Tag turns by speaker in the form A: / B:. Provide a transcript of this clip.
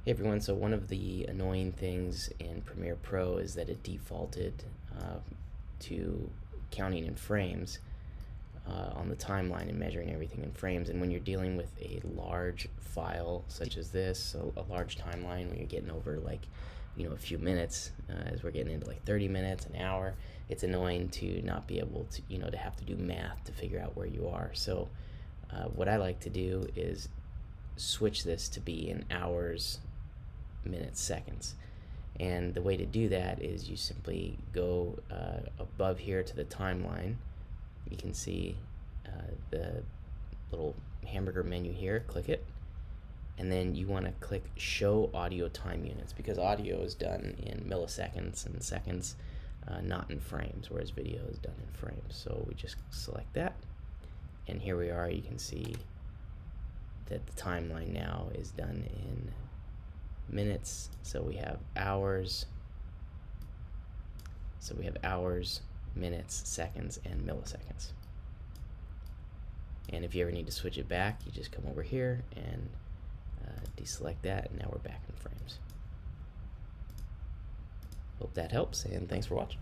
A: Hey everyone, so one of the annoying things in Premiere Pro is that it defaulted to counting in frames on the timeline and measuring everything in frames. And when you're dealing with a large file such as this, a large timeline when you're getting over like, a few minutes, as we're getting into like 30 minutes, an hour, it's annoying to not be able to, to have to do math to figure out where you are. So what I like to do is switch this to be in hours, minutes, seconds. And the way to do that is you simply go above here to the timeline. You can see the little hamburger menu here, click it, and then you want to click show audio time units, because audio is done in milliseconds and seconds, not in frames, whereas video is done in frames. So we just select that, and here we are. You can see that the timeline now is done in minutes. So we have hours, minutes, seconds, and milliseconds. And if you ever need to switch it back, you just come over here and deselect that, and now we're back in frames. Hope that helps, and thanks for watching.